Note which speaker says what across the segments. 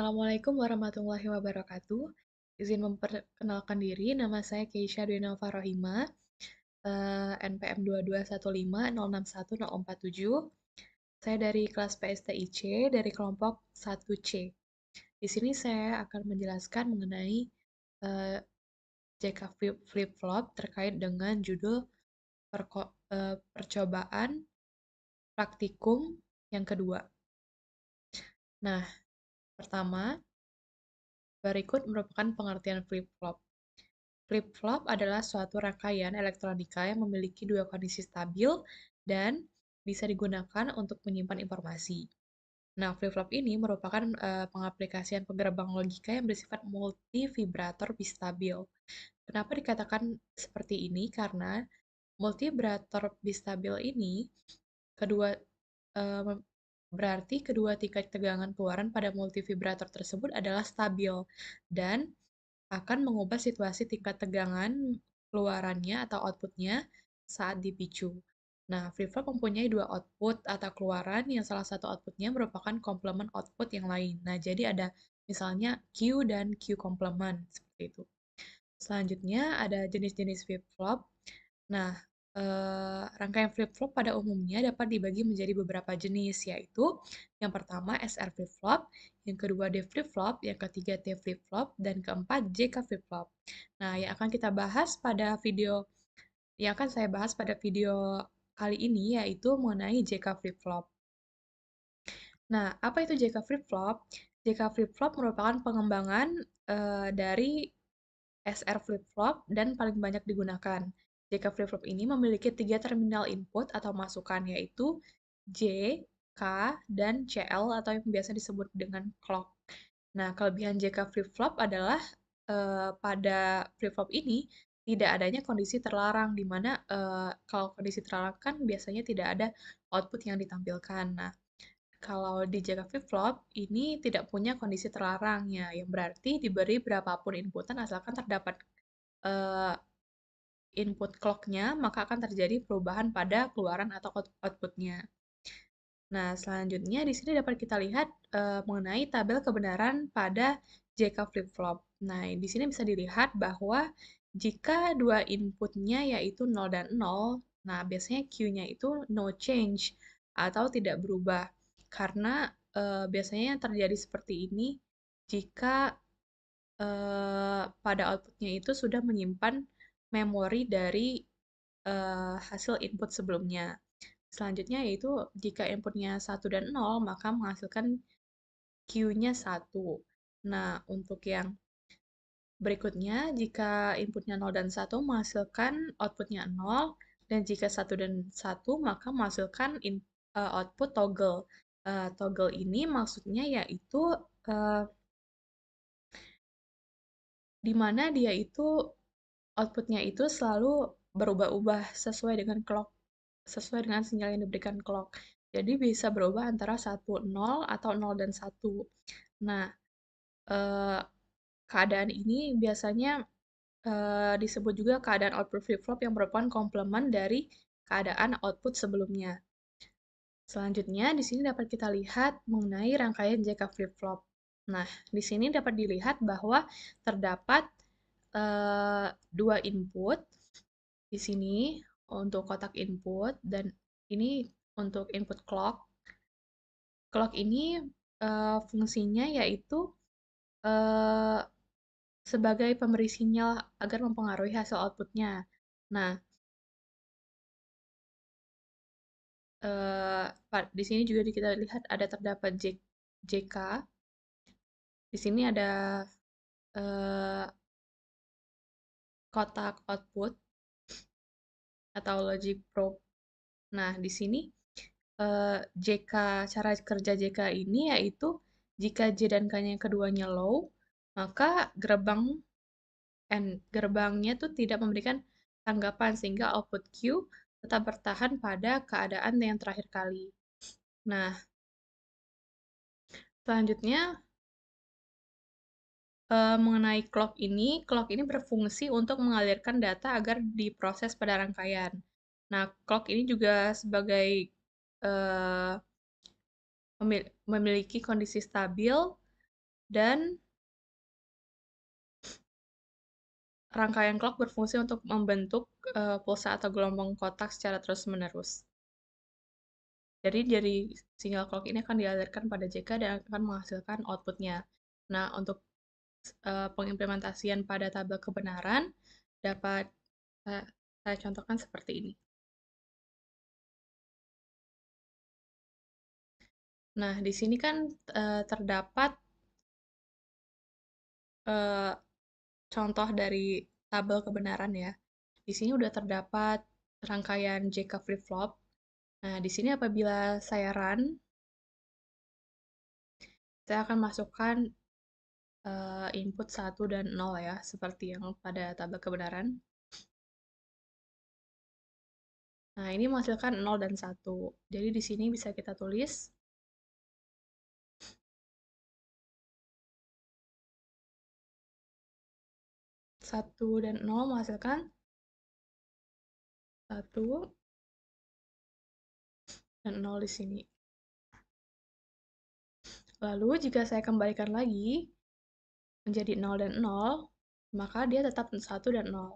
Speaker 1: Assalamualaikum warahmatullahi wabarakatuh. Izin memperkenalkan diri, nama saya Keisha Dwenalva Rohima, NPM 2215061047. Saya dari kelas PSTIC dari kelompok 1C. Di sini saya akan menjelaskan mengenai eh, JK flip-flop terkait dengan judul percobaan praktikum yang kedua. Nah, pertama, berikut merupakan pengertian flip-flop. Flip-flop adalah suatu rangkaian elektronika yang memiliki dua kondisi stabil dan bisa digunakan untuk menyimpan informasi. Nah, flip-flop ini merupakan pengaplikasian penggerbang logika yang bersifat multivibrator bistabil. Kenapa dikatakan seperti ini? Karena multivibrator bistabil ini kedua berarti kedua tingkat tegangan keluaran pada multivibrator tersebut adalah stabil dan akan mengubah situasi tingkat tegangan keluarannya atau outputnya saat dipicu. Nah, flip-flop mempunyai dua output atau keluaran yang salah satu outputnya merupakan komplement output yang lain. Nah, jadi ada misalnya Q dan Q komplement, seperti itu. Selanjutnya ada jenis-jenis flip-flop. Nah, rangkaian flip-flop pada umumnya dapat dibagi menjadi beberapa jenis, yaitu yang pertama SR flip-flop, yang kedua D flip-flop, yang ketiga T flip-flop, dan keempat JK flip-flop. Nah, yang akan saya bahas pada video kali ini yaitu mengenai JK flip-flop. Nah, apa itu JK flip-flop? JK flip-flop merupakan pengembangan dari SR flip-flop dan paling banyak digunakan. JK flip-flop ini memiliki tiga terminal input atau masukan, yaitu J, K, dan CL atau yang biasa disebut dengan clock. Nah, kelebihan JK flip-flop adalah pada flip-flop ini tidak adanya kondisi terlarang, di mana kalau kondisi terlarang kan biasanya tidak ada output yang ditampilkan. Nah, kalau di JK flip-flop ini tidak punya kondisi terlarangnya, yang berarti diberi berapapun inputan asalkan terdapat eh, input clock-nya, maka akan terjadi perubahan pada keluaran atau output-nya. Nah, selanjutnya di sini dapat kita lihat mengenai tabel kebenaran pada JK flip-flop. Nah, di sini bisa dilihat bahwa jika dua inputnya yaitu 0 dan 0, nah biasanya Q-nya itu no change atau tidak berubah. Karena biasanya yang terjadi seperti ini jika pada outputnya itu sudah menyimpan memori dari hasil input sebelumnya. Selanjutnya yaitu jika inputnya 1 dan 0, maka menghasilkan Q-nya 1. Nah, untuk yang berikutnya, jika inputnya 0 dan 1 menghasilkan outputnya 0, dan jika 1 dan 1 maka menghasilkan output toggle. Toggle ini maksudnya yaitu uh, di mana dia itu outputnya itu selalu berubah-ubah sesuai dengan sinyal yang diberikan clock. Jadi bisa berubah antara 1, 0 atau 0 dan 1. Nah, eh, keadaan ini biasanya disebut juga keadaan output flip-flop yang merupakan komplement dari keadaan output sebelumnya. Selanjutnya, di sini dapat kita lihat mengenai rangkaian JK flip-flop. Nah, di sini dapat dilihat bahwa terdapat dua input di sini untuk kotak input dan ini untuk input clock. Clock ini fungsinya yaitu eh, sebagai pemberi sinyal agar mempengaruhi hasil outputnya. Nah, di sini juga kita lihat ada terdapat JK. Di sini ada eh, kotak output atau logic probe. Nah, di sini JK, cara kerja JK ini yaitu jika J dan K-nya keduanya low, maka gerbangnya tuh tidak memberikan tanggapan sehingga output Q tetap bertahan pada keadaan yang terakhir kali. Nah, selanjutnya mengenai clock ini berfungsi untuk mengalirkan data agar diproses pada rangkaian. Nah, clock ini juga sebagai eh, memiliki kondisi stabil Dan rangkaian clock berfungsi untuk membentuk pulsa atau gelombang kotak secara terus-menerus. Jadi dari sinyal clock ini akan dialirkan pada JK dan akan menghasilkan outputnya. Nah, untuk pengimplementasian pada tabel kebenaran dapat saya contohkan seperti ini. Nah, di sini kan terdapat contoh dari tabel kebenaran ya. Di sini udah terdapat rangkaian JK flip-flop. Nah, di sini apabila saya run, saya akan masukkan input 1 dan 0 ya, seperti yang pada tabel kebenaran. Nah, ini menghasilkan 0 dan 1. Jadi di sini bisa kita tulis 1 dan 0 menghasilkan 1 dan 0 di sini. Lalu jika saya kembalikan lagi menjadi 0 dan 0, maka dia tetap 1 dan 0.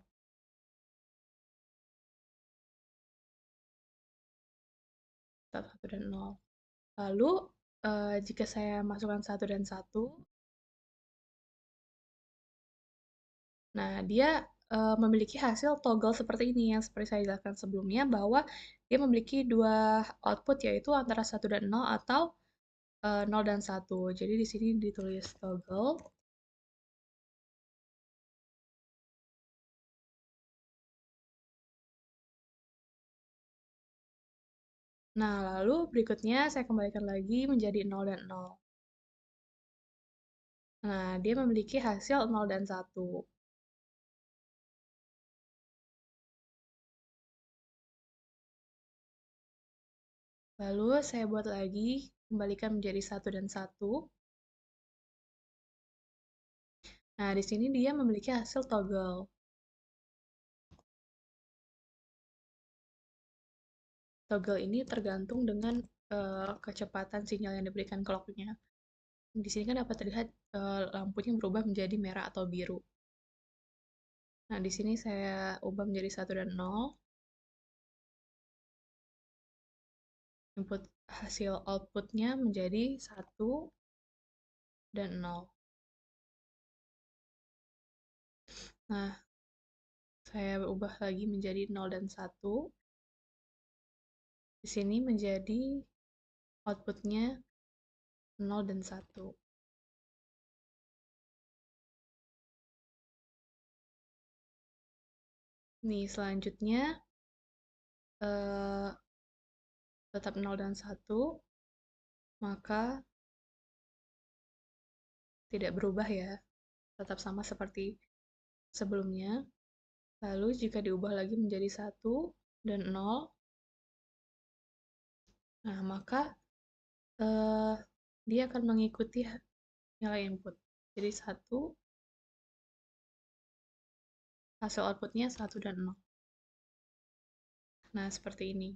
Speaker 1: Tetap 1 dan 0. Lalu jika saya masukkan 1 dan 1, nah dia memiliki hasil toggle seperti ini yang seperti saya jelaskan sebelumnya, bahwa dia memiliki dua output, yaitu antara 1 dan 0 atau 0 dan 1. Jadi di sini ditulis toggle. Nah, lalu berikutnya saya kembalikan lagi menjadi 0 dan 0. Nah, dia memiliki hasil 0 dan 1. Lalu saya buat lagi, kembalikan menjadi 1 dan 1. Nah, di sini dia memiliki hasil toggle. Toggle ini tergantung dengan kecepatan sinyal yang diberikan clock-nya. Di sini kan dapat terlihat lampunya berubah menjadi merah atau biru. Nah, di sini saya ubah menjadi 1 dan 0. Input hasil outputnya menjadi 1 dan 0. Nah, saya ubah lagi menjadi 0 dan 1. Di sini menjadi outputnya 0 dan 1. Nih, selanjutnya tetap 0 dan 1, maka tidak berubah ya, tetap sama seperti sebelumnya. Lalu jika diubah lagi menjadi 1 dan 0, nah maka dia akan mengikuti nilai input. Jadi 1, hasil outputnya 1 dan 0. Nah, seperti ini.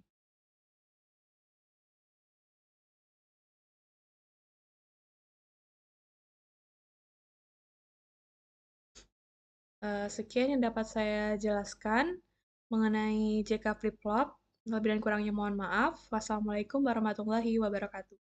Speaker 1: Sekian yang dapat saya jelaskan mengenai JK Flip Flop. Lebih dan kurangnya mohon maaf. Wassalamualaikum warahmatullahi wabarakatuh.